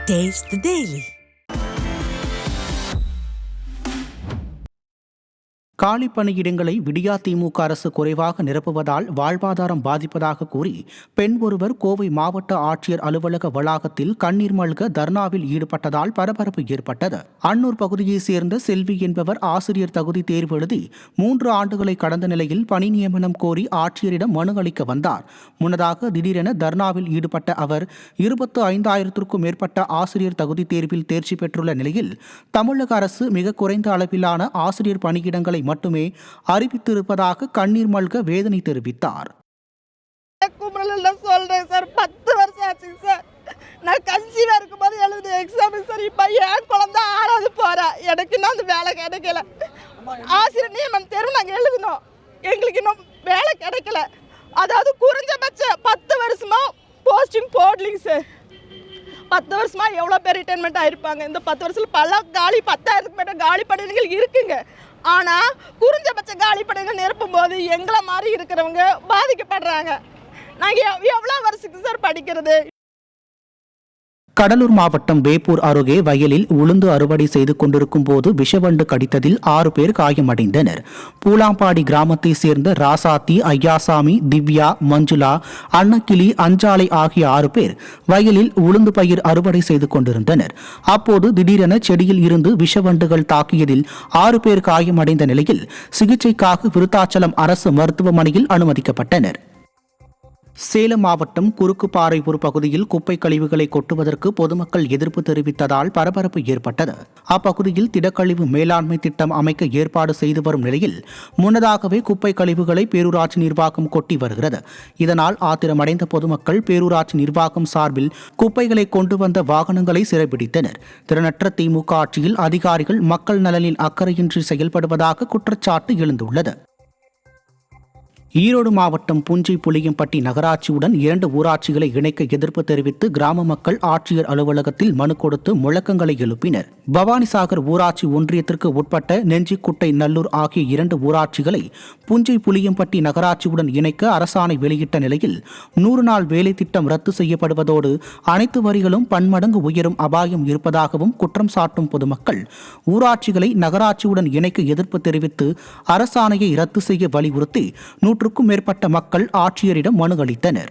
Taste the Daily. காலி பணியிடங்களை விடியா திமுக அரசு குறைவாக நிரப்புவதால் வாழ்வாதாரம் பாதிப்பதாக கூறி பெண் ஒருவர் கோவை மாவட்ட ஆட்சியர் அலுவலக வளாகத்தில் கண்ணீர் மல்க தர்ணாவில் ஈடுபட்டதால் பரபரப்பு ஏற்பட்டது. அன்னூர் பகுதியைச் சேர்ந்த செல்வி என்பவர் ஆசிரியர் தகுதி தேர்வு எழுதி 3 ஆண்டுகளை கடந்த நிலையில் பணி நியமனம் கோரி ஆட்சியரிடம் மனு அளிக்க வந்தார். முன்னதாக திடீரென தர்ணாவில் ஈடுபட்ட அவர் 25,000க்கும் மேற்பட்ட ஆசிரியர் தகுதி தேர்வில் தேர்ச்சி பெற்றுள்ள நிலையில் தமிழக அரசு மிக குறைந்த அளவிலான ஆசிரியர் பணியிடங்களை மட்டுமே அறிவித்திருப்பதாக கண்ணீர் மல்க வேதனை தெரிவித்தார். சொல்றேன் சார், 10 வருஷம் ஆச்சு சார். நான் கன்சீவா இருக்கும்போது எழுதின எக்ஸாம் சார். இப்போ என் குழந்தை 6வது போறா. எனக்கு இன்னும் அந்த வேலை கிடைக்கல. ஆசிரியர் நியமனம் தேர்வு நாங்கள் எழுதினோம், எங்களுக்கு இன்னும் வேலை கிடைக்கல. அதாவது குறைஞ்சபட்ச 10 வருஷமா போஸ்டிங் போடலிங்க சார். 10 வருஷமா எவ்வளோ பேர் ரிட்டைர்மெண்ட் ஆயிருப்பாங்க. இந்த 10 வருஷத்துல பல காலி 10,000க்கு மேலே காலி பணியிடங்கள் இருக்குங்க. ஆனால் குறைஞ்சபட்ச காலி பணியிடங்கள் நிரப்பும் போது எங்களை மாதிரி இருக்கிறவங்க பாதிக்கப்படுறாங்க. நாங்கள் எவ்வளோ வருஷத்துக்கு சார் படிக்கிறது? கடலூர் மாவட்டம் வேப்பூர் அருகே வயலில் உளுந்து அறுவடை செய்து கொண்டிருக்கும் போது விஷவண்டு கடித்ததில் 6 பேர் காயமடைந்தனர். பூலாம்பாடி கிராமத்தை சேர்ந்த ராசாத்தி, ஐயாசாமி, திவ்யா, மஞ்சுளா, அன்னக்கிளி, அஞ்சாலை ஆகிய 6 பேர் வயலில் உளுந்து பயிர் அறுவடை செய்து கொண்டிருந்தனர். அப்போது திடீரென செடியில் இருந்து விஷவண்டுகள் தாக்கியதில் 6 பேர் காயமடைந்த நிலையில் சிகிச்சைக்காக விருத்தாச்சலம் அரசு மருத்துவமனையில் அனுமதிக்கப்பட்டனர். சேலம் மாவட்டம் குறுக்குப்பாறையூர் பகுதியில் குப்பை கழிவுகளை கொட்டுவதற்கு பொதுமக்கள் எதிர்ப்பு தெரிவித்ததால் பரபரப்பு ஏற்பட்டது. அப்பகுதியில் திடக்கழிவு மேலாண்மை திட்டம் அமைக்க ஏற்பாடு செய்து வரும் நிலையில் முன்னதாகவே குப்பை கழிவுகளை பேரூராட்சி நிர்வாகம் கொட்டி வருகிறது. இதனால் ஆத்திரமடைந்த பொதுமக்கள் பேரூராட்சி நிர்வாகம் சார்பில் குப்பைகளை கொண்டு வந்த வாகனங்களை சிறைபிடித்தனர். திறனற்ற திமுக ஆட்சியில் அதிகாரிகள் மக்கள் நலனில் அக்கறையின்றி செயல்படுவதாக குற்றச்சாட்டு எழுந்துள்ளது. ஈரோடு மாவட்டம் புஞ்சை புளியம்பட்டி நகராட்சியுடன் 2 ஊராட்சிகளை இணைக்க எதிர்ப்பு தெரிவித்து கிராம மக்கள் ஆட்சியர் அலுவலகத்தில் மனு கொடுத்து முழக்கங்களை எழுப்பினர். பவானிசாகர் ஊராட்சி ஒன்றியத்திற்கு உட்பட்ட நெஞ்சிக்குட்டை, நல்லூர் ஆகிய 2 ஊராட்சிகளை புஞ்சை புளியம்பட்டி நகராட்சியுடன் இணைக்க அரசாணை வெளியிட்ட நிலையில் 100 நாள் வேலை திட்டம் ரத்து செய்யப்படுவதோடு அனைத்து வரிகளும் பன்மடங்கு உயரும் அபாயம் இருப்பதாகவும் குற்றம் சாட்டும் பொதுமக்கள் ஊராட்சிகளை நகராட்சியுடன் இணைக்க எதிர்ப்பு தெரிவித்து அரசாணையை ரத்து செய்ய வலியுறுத்தி 100க்கும் மேற்பட்ட மக்கள் ஆட்சியரிடம் மனு அளித்தனர்.